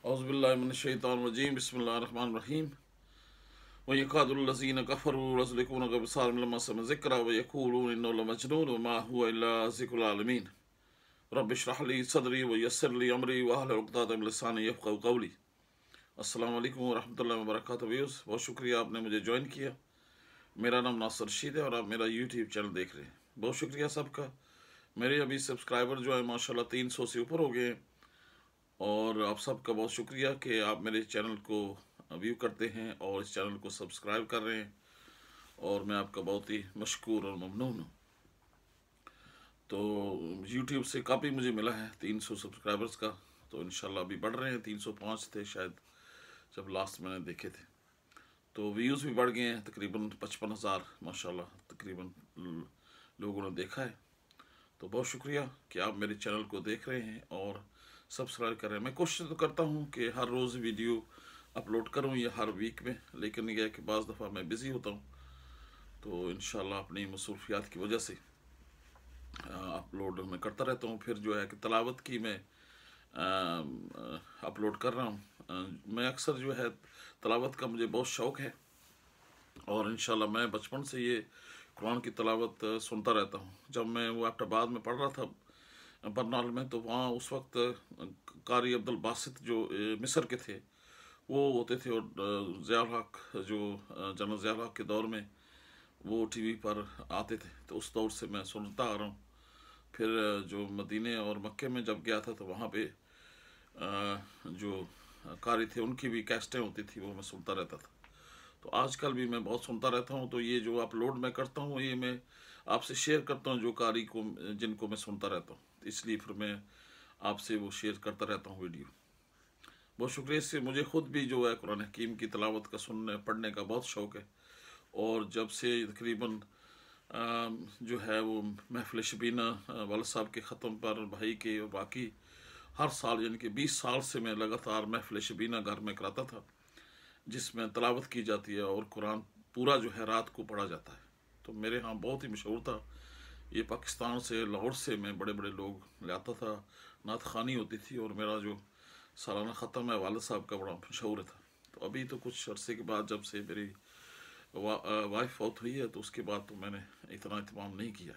औज़ुबिल्लाहिमिनश्शैतानिर्रजीम बिस्मिल्लाहिर्रहमानिर्रहीम व यकादुल्लज़ीना कफ़रू युज़लिकूनका बिस्सारिहिम लम्मा समिअू ज़िक्रा व यक़ूलूना इन्नहु लमजनून व मा हुवा इल्ला ज़िक्रुल आलमीन रब्बि इश्रह ली सदरी व यस्सिर ली अमरी वहलुल उक़दतम मिन लिसानी यफ़क़हू क़ौली। अस्सलामु अलैकुम व रहमतुल्लाहि व बरकातुहू। व्यूअर्स, बहुत शुक्रिया आपने मुझे ज्वाइन किया। मेरा नाम नासिर रशीद है और आप मेरा यूट्यूब चैनल देख रहे हैं। बहुत शुक्रिया सबका। मेरे अभी सब्सक्राइबर जो है माशाल्लाह 300 से ऊपर हो गए हैं और आप सबका बहुत शुक्रिया कि आप मेरे चैनल को व्यू करते हैं और इस चैनल को सब्सक्राइब कर रहे हैं और मैं आपका बहुत ही मशकूर और ममनून हूँ। तो YouTube से काफ़ी मुझे मिला है 300 सब्सक्राइबर्स का, तो इंशाल्लाह अभी बढ़ रहे हैं। 305 थे शायद जब लास्ट मैंने देखे थे। तो व्यूज़ भी बढ़ गए हैं, तकरीबन 55,000 माशाल्लाह तकरीबन लोगों ने देखा है। तो बहुत शुक्रिया कि आप मेरे चैनल को देख रहे हैं और सब्सक्राइब कर रहे हैं। मैं कोशिश तो करता हूँ कि हर रोज़ वीडियो अपलोड करूँ या हर वीक में, लेकिन यह है कि बाज़ दफ़ा मैं बिज़ी होता हूँ, तो इंशाल्लाह अपनी मसरूफियात की वजह से अपलोड मैं करता रहता हूँ। फिर जो है कि तलावत की मैं अपलोड कर रहा हूँ। मैं अक्सर जो है तलावत का मुझे बहुत शौक़ है और इंशाल्लाह मैं बचपन से ये कुरान की तलावत सुनता रहता हूँ। जब मैं वो एबटाबाद में पढ़ रहा था बरनाल में, तो वहाँ उस वक्त कारी अब्दुल बासित जो मिस्र के थे वो होते थे और ज़ियाउल हक जो जनरल ज़ियाउल हक के दौर में वो टीवी पर आते थे, तो उस दौर से मैं सुनता आ रहा हूँ। फिर जो मदीने और मक्के में जब गया था तो वहाँ पे जो कारी थे उनकी भी कैसेटें होती थी, वो मैं सुनता रहता था। तो आजकल भी मैं बहुत सुनता रहता हूँ। तो ये जो अपलोड मैं करता हूँ ये मैं आपसे शेयर करता हूँ, जो कारी को जिनको मैं सुनता रहता हूँ, इसलिए फिर मैं आपसे वो शेयर करता रहता हूँ वीडियो। बहुत शुक्रिया। इससे मुझे ख़ुद भी जो है कुरान हकीम की तिलावत का सुनने पढ़ने का बहुत शौक़ है और जब से तकरीबन जो है वो महफिल शबीना वाला साहब के ख़त्म पर भाई के और बाकी हर साल यानी कि 20 साल से मैं लगातार महफिल शबीना घर में कराता था, जिसमें तलावत की जाती है और कुरान पूरा जो है रात को पढ़ा जाता है। तो मेरे यहाँ बहुत ही मशहूर था ये। पाकिस्तान से, लाहौर से मैं बड़े बड़े लोग लाता था, नात खानी होती थी और मेरा जो सालाना ख़त्म है वालिद साहब का बड़ा मशहूर था। तो अभी तो कुछ अरसे के बाद जब से मेरी वाइफ फौत हुई है तो उसके बाद तो मैंने इतना इत्माम नहीं किया।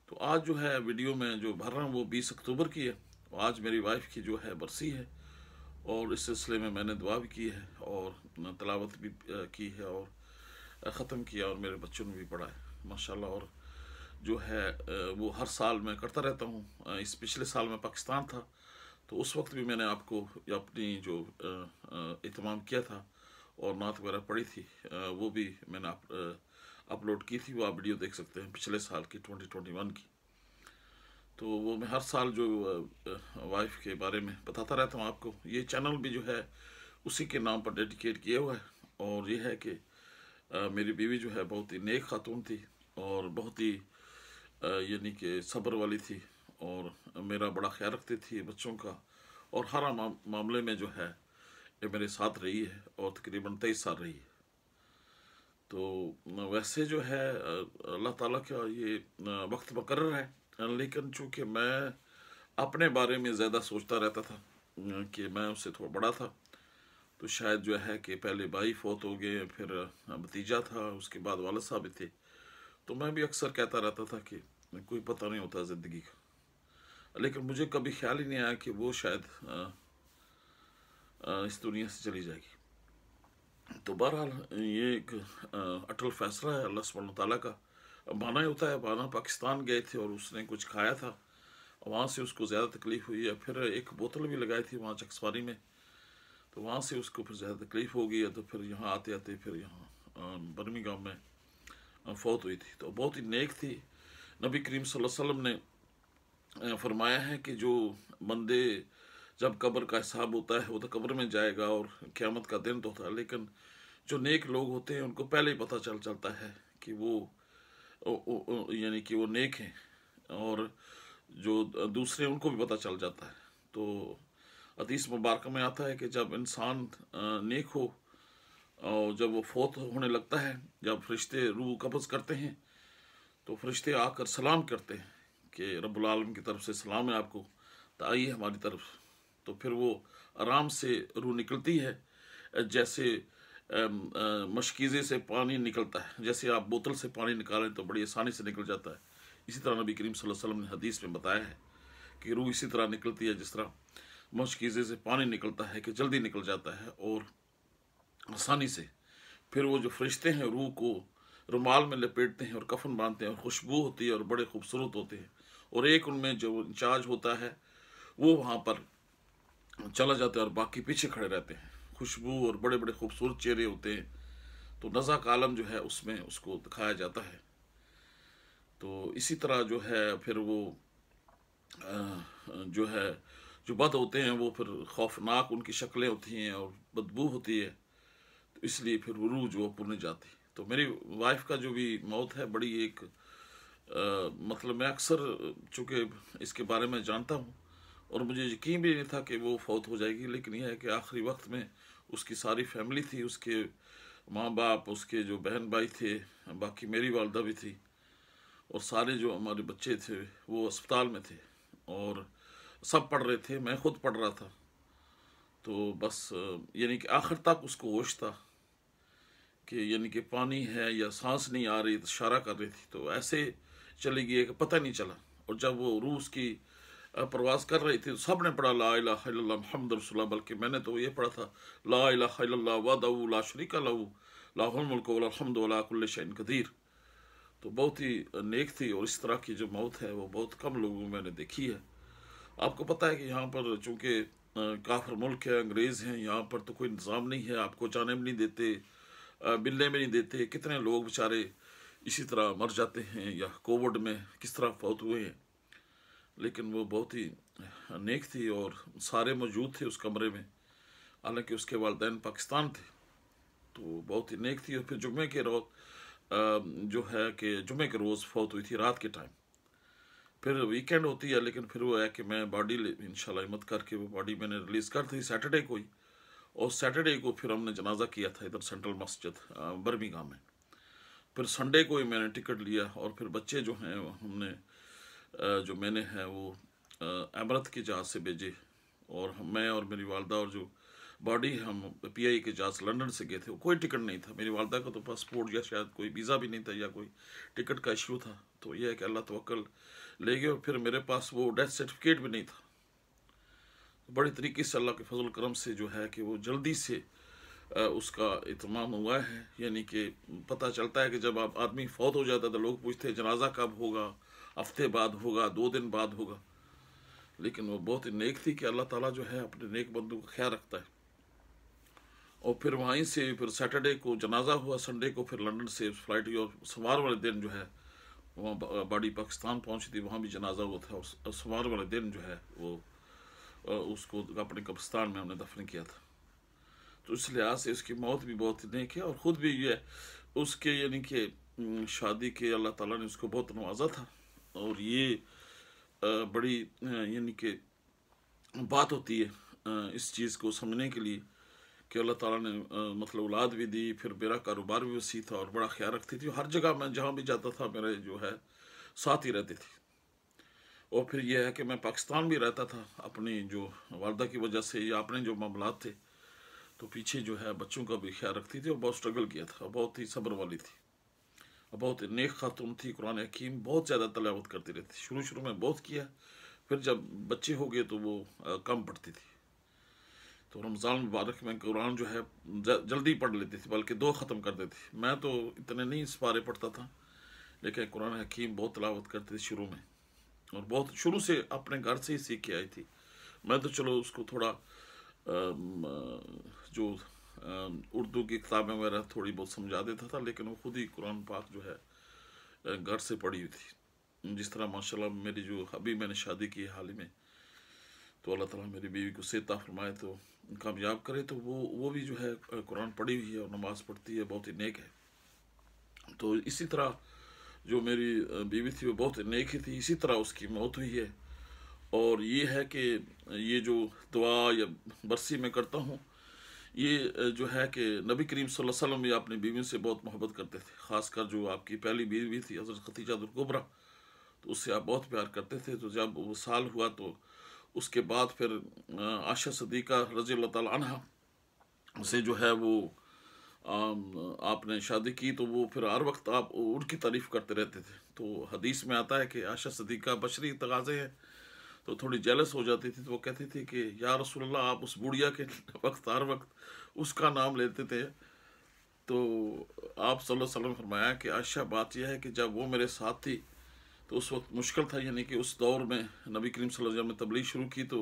तो आज जो है वीडियो में जो भर रहा हूँ वो 20 अक्टूबर की है। आज मेरी वाइफ की जो है बरसी है और इस सिलसिले में मैंने दुआ भी की है और तलावत भी की है और ख़त्म किया और मेरे बच्चों ने भी पढ़ा है माशाल्लाह। और जो है वो हर साल मैं करता रहता हूँ। इस पिछले साल में पाकिस्तान था तो उस वक्त भी मैंने आपको अपनी जो इत्माम किया था और नात वगैरह पढ़ी थी, वो भी मैंने अपलोड की थी। वो आप वीडियो देख सकते हैं पिछले साल की 2021 की। तो वो मैं हर साल जो वाइफ के बारे में बताता रहता हूँ आपको। ये चैनल भी जो है उसी के नाम पर डेडिकेट किया हुआ है और ये है कि मेरी बीवी जो है बहुत ही नेक खातून थी और बहुत ही यानी कि सब्र वाली थी और मेरा बड़ा ख्याल रखती थी बच्चों का और हर मामले में जो है ये मेरे साथ रही है और तकरीबन 23 साल रही है। तो वैसे जो है अल्लाह ताला का ये वक्त मुकर्रर है, लेकिन चूँकि मैं अपने बारे में ज़्यादा सोचता रहता था कि मैं उससे थोड़ा बड़ा था, तो शायद जो है कि पहले भाई फौत हो गए, फिर भतीजा था, उसके बाद वालिद साहब भी थे। तो मैं भी अक्सर कहता रहता था कि कोई पता नहीं होता ज़िंदगी का, लेकिन मुझे कभी ख्याल ही नहीं आया कि वो शायद इस दुनिया से चली जाएगी। तो बहरहाल ये एक अटल फैसला है अल्लाह सुब्हानहू तआला का। बाना ही होता है। बाना पाकिस्तान गए थे और उसने कुछ खाया था, वहाँ से उसको ज़्यादा तकलीफ़ हुई है। फिर एक बोतल भी लगाई थी वहाँ चक्सवारी में, तो वहाँ से उसको फिर ज़्यादा तकलीफ़ हो गई है। तो फिर यहाँ आते आते फिर यहाँ बर्मिंघम में फौत हुई थी। तो बहुत ही नेक थी। नबी करीम सल्लल्लाहु अलैहि वसल्लम ने फरमाया है कि जो बंदे जब कब्र का हिसाब होता है वो तो कब्र में जाएगा और क़यामत का दिन तो होता है, लेकिन जो नेक लोग होते हैं उनको पहले ही पता चलता है कि वो यानी कि वो नेक हैं और जो दूसरे उनको भी पता चल जाता है। तो हदीस मुबारक में आता है कि जब इंसान नेक हो और जब वो फौत होने लगता है, जब फरिश्ते रूह कब्ज़ करते हैं तो फरिश्ते आकर सलाम करते हैं कि रब्बुल आलमीन की तरफ से सलाम है आपको, तो आइए हमारी तरफ। तो फिर वो आराम से रूह निकलती है, जैसे मशकीज़े से पानी निकलता है। जैसे आप बोतल से पानी निकालें तो बड़ी आसानी से निकल जाता है, इसी तरह नबी करीम सल्लल्लाहु अलैहि वसल्लम ने हदीस में बताया है कि रूह इसी तरह निकलती है जिस तरह मशकीज़े से पानी निकलता है, कि जल्दी निकल जाता है और आसानी से। फिर वो जो फरिश्ते हैं रूह को रुमाल में लपेटते हैं और कफन बांधते हैं, और खुशबू होती है और बड़े खूबसूरत होते हैं, और एक उनमें जो इंचार्ज होता है वो वहाँ पर चला जाता है और बाकी पीछे खड़े रहते हैं। खुशबू और बड़े बड़े खूबसूरत चेहरे होते हैं, तो नज़ा का आलम जो है उसमें उसको दिखाया जाता है। तो इसी तरह जो है फिर वो जो है जो बद होते हैं वो फिर खौफनाक उनकी शक्लें होती हैं और बदबू होती है, तो इसलिए फिर वो रूह जो पुरने जाती। तो मेरी वाइफ का जो भी मौत है बड़ी एक मतलब मैं अक्सर चूँकि इसके बारे में जानता हूँ और मुझे यकीन भी नहीं था कि वो फौत हो जाएगी, लेकिन यह है कि आखिरी वक्त में उसकी सारी फैमिली थी, उसके माँ बाप, उसके जो बहन भाई थे, बाकी मेरी वालदा भी थी, और सारे जो हमारे बच्चे थे वो अस्पताल में थे और सब पढ़ रहे थे, मैं खुद पढ़ रहा था। तो बस यानी कि आखिर तक उसको होश था कि यानी कि पानी है या सांस नहीं आ रही, तो इशारा कर रही थी, तो ऐसे चली गई कि पता नहीं चला। और जब वो रूह उसकी प्रवास कर रही थी तो सब ने पढ़ा ला इलाहा इल्लल्लाह मुहम्मद रसूलुल्लाह, बल्कि मैंने तो ये पढ़ा था ला इलाहा इल्लल्लाह वहदहू ला शरीका लहू लाहुल मुल्कु वल हम्दु वला कुल्लि शैइन कदीर। तो बहुत ही नेक थी, और इस तरह की जो मौत है वो बहुत कम लोगों में मैंने देखी है। आपको पता है कि यहाँ पर चूँकि काफिर मुल्क है, अंग्रेज़ हैं, यहाँ पर तो कोई निज़ाम नहीं है, आपको जाने भी नहीं देते, मिलने में नहीं देते। कितने लोग बेचारे इसी तरह मर जाते हैं, या कोविड में किस तरह फौत हुए हैं। लेकिन वो बहुत ही नेक थी और सारे मौजूद थे उस कमरे में, हालांकि उसके वालिदैन पाकिस्तान थे। तो बहुत ही नेक थी। और फिर जुम्मे के रोज़ जो है कि जुम्मे के रोज़ फौत हुई थी रात के टाइम। फिर वीकेंड होती है, लेकिन फिर वो है कि मैं बॉडी इंशाल्लाह हिम्मत करके वो बॉडी मैंने रिलीज़ कर दी सैटरडे को ही, और सैटरडे को फिर हमने जनाजा किया था इधर सेंट्रल मस्जिद बर्मिंघम में। फिर संडे को ही मैंने टिकट लिया, और फिर बच्चे जो हैं हमने जो मैंने है वो अमरत के जहाज़ से भेजे, और मैं और मेरी वालदा और जो बॉडी हम PI के जहाज़ लंदन से गए थे। कोई टिकट नहीं था, मेरी वालदा का तो पासपोर्ट या शायद कोई वीज़ा भी नहीं था या कोई टिकट का इशू था। तो यह है कि अल्लाह तवक्कल ले गए, और फिर मेरे पास वो डेथ सर्टिफिकेट भी नहीं था। बड़े तरीके से अल्लाह के फजल करम से जो है कि वो जल्दी से उसका इत्माम हुआ है। यानी कि पता चलता है कि जब आप आदमी फौत हो जाता है तो लोग पूछते हैं जनाजा कब होगा, हफ्ते बाद होगा, 2 दिन बाद होगा। लेकिन वो बहुत ही नेक थी कि अल्लाह ताला जो है अपने नेक बंदों का ख्याल रखता है। और फिर वहीं से फिर सैटरडे को जनाजा हुआ, संडे को फिर लंदन से फ्लाइट हुई, और सोमवार वाले दिन जो है वहाँ बॉडी पाकिस्तान पहुँची थी, वहाँ भी जनाजा हुआ था। और सोमवार वाले दिन जो है वो उसको अपने कब्रिस्तान में हमने दफन किया था। तो इस लिहाज से उसकी मौत भी बहुत ही नेक है, और ख़ुद भी ये उसके यानी कि शादी के अल्लाह ताला ने उसको बहुत नवाजा था। और ये बड़ी यानी कि बात होती है इस चीज़ को समझने के लिए कि अल्लाह ताला ने मतलब औलाद भी दी, फिर मेरा कारोबार भी वसी था और बड़ा ख्याल रखती थी। हर जगह मैं जहाँ भी जाता था मेरे जो है साथ ही रहती थी। और फिर यह है कि मैं पाकिस्तान भी रहता था अपनी जो वालदा की वजह से, या अपने जो मामलात थे, तो पीछे जो है बच्चों का भी ख्याल रखती थी, और बहुत स्ट्रगल किया था, बहुत ही सब्र वाली थी, और बहुत ही नेक खातून थी। कुरान हकीम बहुत ज़्यादा तलावत करती रहती थी। शुरू में बहुत किया, फिर जब बच्चे हो गए तो वो कम पढ़ती थी। तो रमज़ान मुबारक में कुरान जो है जल्दी पढ़ लेती थी, बल्कि 2 ख़त्म कर देती थी। मैं तो इतने नहीं इस बारे पढ़ता था, लेकिन कुरान हकीम बहुत तलावत करती थी शुरू में, और बहुत शुरू से अपने घर से ही सीख के आई थी। मैं तो चलो उसको थोड़ा जो उर्दू की किताबें वगैरह थोड़ी बहुत समझा देता था, लेकिन वो खुद ही कुरान पाक जो है घर से पढ़ी हुई थी। जिस तरह माशाल्लाह मेरी जो अभी मैंने शादी की हाल ही में, तो अल्लाह ताला मेरी बीवी को सेहत फरमाए तो कामयाब करे, तो वो भी जो है कुरान पढ़ी हुई है और नमाज़ पढ़ती है, बहुत ही नेक है। तो इसी तरह जो मेरी बीवी थी वो बहुत नेक ही थी, इसी तरह उसकी मौत हुई है। और ये है कि ये जो दुआ या बरसी मैं करता हूँ, ये जो है कि नबी करीम सल्लल्लाहु अलैहि वसल्लम भी अपनी बीवी से बहुत मोहब्बत करते थे। ख़ासकर जो आपकी पहली बीवी थी हज़रत खदीजा कुबरा, तो उससे आप बहुत प्यार करते थे। तो जब वो साल हुआ तो उसके बाद फिर आयशा सिद्दीक़ा रज़ी अल्लाह ताला अन्हा से जो है वो आपने शादी की, तो वो फिर हर वक्त आप उनकी तारीफ़ करते रहते थे। तो हदीस में आता है कि आयशा सिद्दीक़ा बशरी तगाज़े हैं, तो थोड़ी जेलस हो जाती थी, तो वो कहती थी कि या रसूलल्लाह, आप उस बुढ़िया के वक्त हर वक्त उसका नाम लेते थे। तो आप सल्लल्लाहु अलैहि वसल्लम फरमाया कि आयशा, बात यह है कि जब वो मेरे साथ थी तो उस वक्त मुश्किल था, यानी कि उस दौर में नबी करीम सल्लल्लाहु अलैहि वसल्लम ने तबलीग शुरू की तो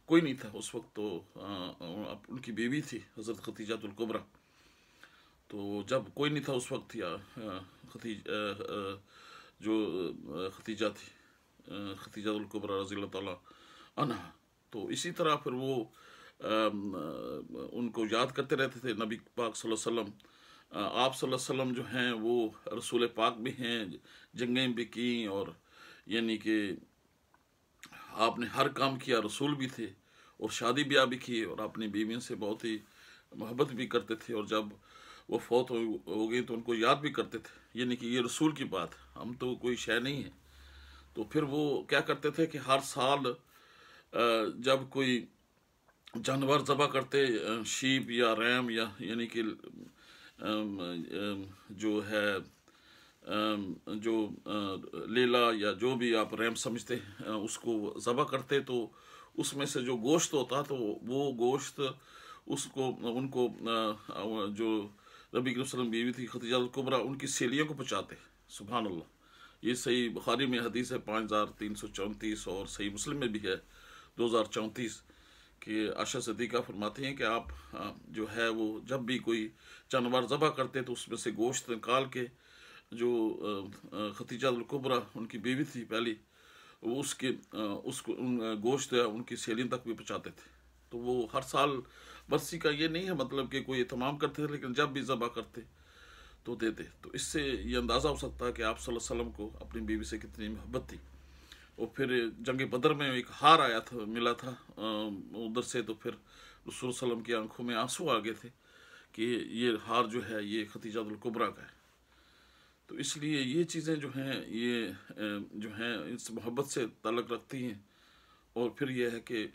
कोई नहीं था उस वक्त। तो उनकी बीवी थी हज़रत खतीजातुल कुबरा। तो जब कोई नहीं था उस वक्त, या जो खतीजा थी, खतीजातुल कुबरा रज़ी अल्लाह ताला अन्हा, तो इसी तरह फिर वो उनको याद करते रहते थे। नबी पाक सल्लल्लाहु अलैहि वसल्लम, आप सल्लल्लाहु अलैहि वसल्लम जो हैं वो रसूल पाक भी हैं, जंगें भी की, और यानी कि आपने हर काम किया, रसूल भी थे, और शादी ब्याह भी की, और अपनी बीवियों से बहुत ही मोहब्बत भी करते थे, और जब वो फौत हो गई तो उनको याद भी करते थे। यानी कि ये रसूल की बात, हम तो कोई शय नहीं है। तो फिर वो क्या करते थे कि हर साल जब कोई जानवर ज़बह करते, शीप या रैम, या यानी कि जो है जो लेला या जो भी आप रैम समझते हैं, उसको ज़बह करते, तो उसमें से जो गोश्त होता तो वो गोश्त उसको उनको जो नबी करीम सल्लल्लाहु अलैहि वसल्लम बीवी थी खदीजा कुबरा, उनकी सहेलियों को पहुँचाते। सुभान अल्लाह। ये सही बुखारी में हदीस है 5334, और सही मुस्लिम में भी है 2034, कि आयशा सिद्दीक़ा फरमाती हैं कि आप जो है वो जब भी कोई जानवर ज़बह करते तो उसमें से गोश्त निकाल के, जो खतीजातुल कुबरा उनकी बीवी थी पहली, वो उसको उन गोश्त है उनकी सहेलियों तक भी पहुँचाते थे। तो वो हर साल बरसी का ये नहीं है मतलब कि कोई एहतमाम करते थे, लेकिन जब भी ज़बह करते तो देते। तो इससे ये अंदाज़ा हो सकता है कि आप सल्लल्लाहु अलैहि वसल्लम को अपनी बीवी से कितनी मोहब्बत थी। और फिर जंग बदर में एक हार आया था, मिला था उधर से, तो फिर रसूल सल्लम की आंखों में आंसू आ गए थे कि ये हार जो है ये खतीजातुल कुबरा का है। तो इसलिए ये चीज़ें जो हैं ये जो हैं इस मोहब्बत से ताल्लुक़ रखती हैं। और फिर यह है कि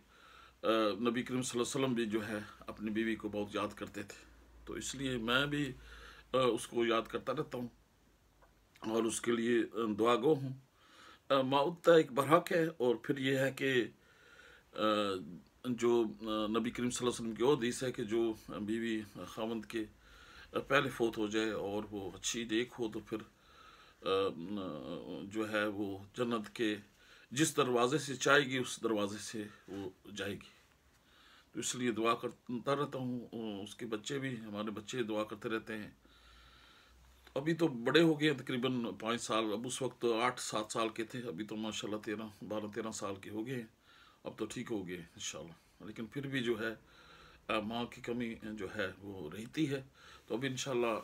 नबी करीम सल्लल्लाहु अलैहि वसल्लम भी जो है अपनी बीवी को बहुत याद करते थे, तो इसलिए मैं भी उसको याद करता रहता हूँ और उसके लिए दुआगो हूँ। मौत एक बरहक है। और फिर यह है कि जो नबी करीम सल्लल्लाहु अलैहि वसल्लम की हदीस है कि जो बीवी खावंद के पहले फौत हो जाए और वो अच्छी नेक हो, तो फिर जो है वो जन्नत के जिस दरवाज़े से चाहेगी उस दरवाज़े से वो जाएगी। तो इसलिए दुआ करता रहता हूँ। उसके बच्चे भी, हमारे बच्चे दुआ करते रहते हैं। अभी तो बड़े हो गए तकरीबन 5 साल, अब उस वक्त 8-7 साल के थे, अभी तो माशाल्लाह 12-13 साल के हो गए। अब तो ठीक हो गए इंशाल्लाह, लेकिन फिर भी जो है माँ की कमी जो है वो रहती है। तो अभी इंशाल्लाह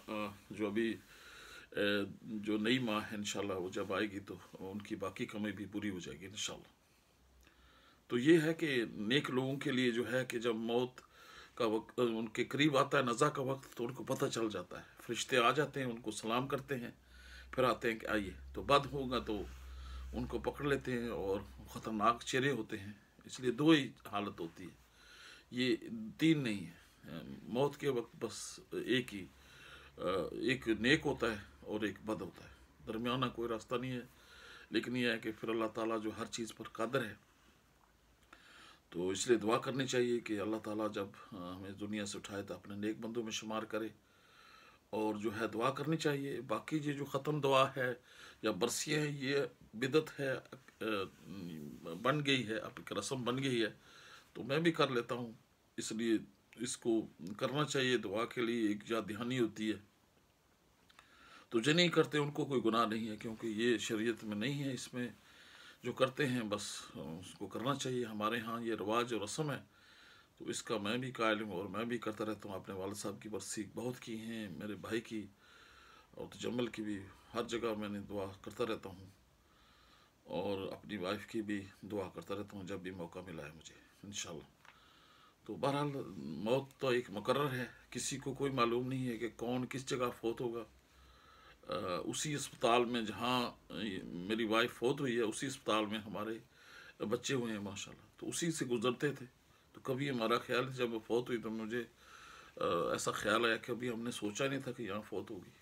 जो अभी जो नई माँ है इंशाल्लाह वो जब आएगी तो उनकी बाकी कमी भी पूरी हो जाएगी इंशाल्लाह। तो ये है कि नेक लोगों के लिए जो है कि जब मौत का वक्त उनके करीब आता है, नज़ा का वक्त, तो उनको पता चल जाता है, फरिश्ते आ जाते हैं, उनको सलाम करते हैं, फिर आते हैं कि आइए। तो बद होगा तो उनको पकड़ लेते हैं और ख़तरनाक चेहरे होते हैं। इसलिए दो ही हालत होती है, ये तीन नहीं है। मौत के वक्त बस एक ही, एक नेक होता है और एक बद होता है, दरमियाना कोई रास्ता नहीं है। लेकिन यह है कि फिर अल्लाह ताला जो हर चीज़ पर कादर है, तो इसलिए दुआ करनी चाहिए कि अल्लाह ताला जब हमें दुनिया से उठाए तो अपने नेक बंदों में शुमार करे। और जो है दुआ करनी चाहिए। बाकी ये जो ख़त्म दुआ है या बरसियाँ हैं, ये बिदत है, बन गई है, अब एक रस्म बन गई है, तो मैं भी कर लेता हूँ। इसलिए इसको करना चाहिए, दुआ के लिए एक याद दहानी होती है। तो जो नहीं करते उनको कोई गुनाह नहीं है, क्योंकि ये शरीयत में नहीं है। इसमें जो करते हैं बस उसको करना चाहिए। हमारे यहाँ ये रिवाज और रस्म है, तो इसका मैं भी कायल हूँ और मैं भी करता रहता हूँ। अपने वालिद साहब की बरसी बहुत की हैं, मेरे भाई की और तजम्मल की भी, हर जगह मैंने दुआ करता रहता हूँ। और अपनी वाइफ की भी दुआ करता रहता हूँ जब भी मौका मिला है मुझे इंशाल्लाह। तो बहरहाल मौत तो एक मुकर्रर है, किसी को कोई मालूम नहीं है कि कौन किस जगह फौत होगा। उसी अस्पताल में जहाँ मेरी वाइफ फौत हुई है, उसी अस्पताल में हमारे बच्चे हुए हैं माशाल्लाह, तो उसी से गुजरते थे। तो कभी हमारा ख्याल जब वो फौत हुई तो मुझे ऐसा ख्याल आया कि अभी हमने सोचा नहीं था कि यहाँ फौत होगी।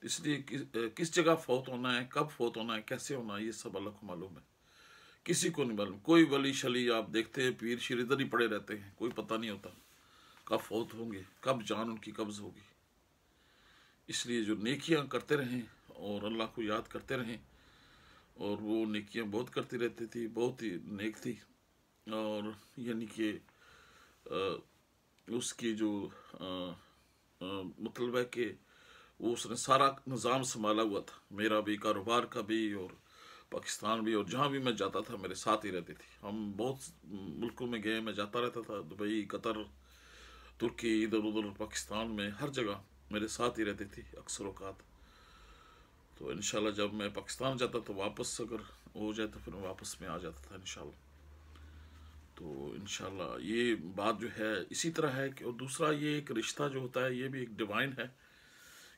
इसलिए किस जगह फौत होना है, कब फौत होना है, कैसे होना है, ये सब अल्लाह को मालूम है, किसी को नहीं मालूम। कोई वली शली आप देखते हैं, पीर शीर इधर ही पड़े रहते हैं, कोई पता नहीं होता कब फौत होंगे, कब जान उनकी कब्ज़ होगी। इसलिए जो नेकियां करते रहें और अल्लाह को याद करते रहें, और वो नेकियां बहुत करती रहती थी, बहुत ही नेक थी। और यानी कि उसकी जो मतलब है कि वो उसने सारा निज़ाम संभाला हुआ था, मेरा भी, कारोबार का भी और पाकिस्तान भी, और जहाँ भी मैं जाता था मेरे साथ ही रहती थी। हम बहुत मुल्कों में गए, मैं जाता रहता था, दुबई, कतर, तुर्की, इधर उधर पाकिस्तान में, हर जगह मेरे साथ ही रहती थी अक्सर औकात। तो इंशाल्लाह जब मैं पाकिस्तान जाता तो वापस अगर हो जाए तो फिर मैं वापस में आ जाता था इंशाल्लाह। तो इंशाल्लाह ये बात जो है इसी तरह है कि, और दूसरा ये एक रिश्ता जो होता है ये भी एक डिवाइन है,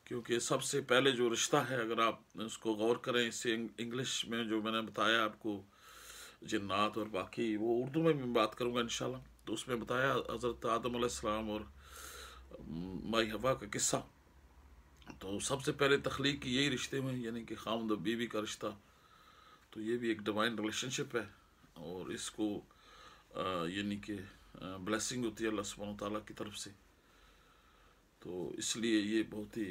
क्योंकि सबसे पहले जो रिश्ता है अगर आप उसको गौर करें, इससे इंग्लिश में जो मैंने बताया आपको जिन्नात और बाकी, वो उर्दू में भी बात करूँगा इंशाल्लाह। तो उसमें बताया हज़रत आदम अलैहिस्सलाम और माई हवा का किस्सा। तो सबसे पहले तख्लीक की यही रिश्ते में, यानी कि खामद और बीवी का रिश्ता, तो ये भी एक डिवाइन रिलेशनशिप है। और इसको यानी कि ब्लेसिंग होती है अल्लाह सुब्हानहू व तआला की तरफ से। तो इसलिए ये बहुत ही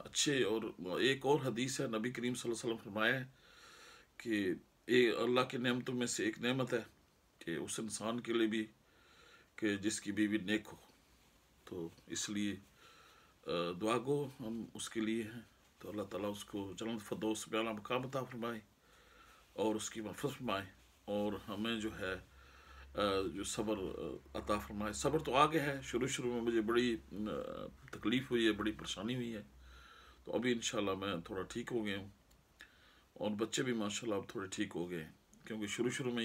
अच्छे। और एक और हदीस है, नबी करीम सल्लल्लाहु अलैहि वसल्लम फरमाया है कि अल्लाह की नेमतों में से एक नेमत है कि उस इंसान के लिए भी कि जिसकी बीवी नेक हो। तो इसलिए दुआ गो हम उसके लिए हैं, तो अल्लाह ताला उसको जन्नत फ़िरदौस में आला मकाम अता फरमाए और उसकी मग़फ़िरत फरमाए, और हमें जो है जो सब्र अता फरमाए। सब्र तो आगे है, शुरू में मुझे बड़ी तकलीफ़ हुई है, बड़ी परेशानी हुई है, तो अभी इंशाल्लाह मैं थोड़ा ठीक हो गया हूँ, और बच्चे भी माशाल्लाह अब थोड़े ठीक हो गए, क्योंकि शुरू में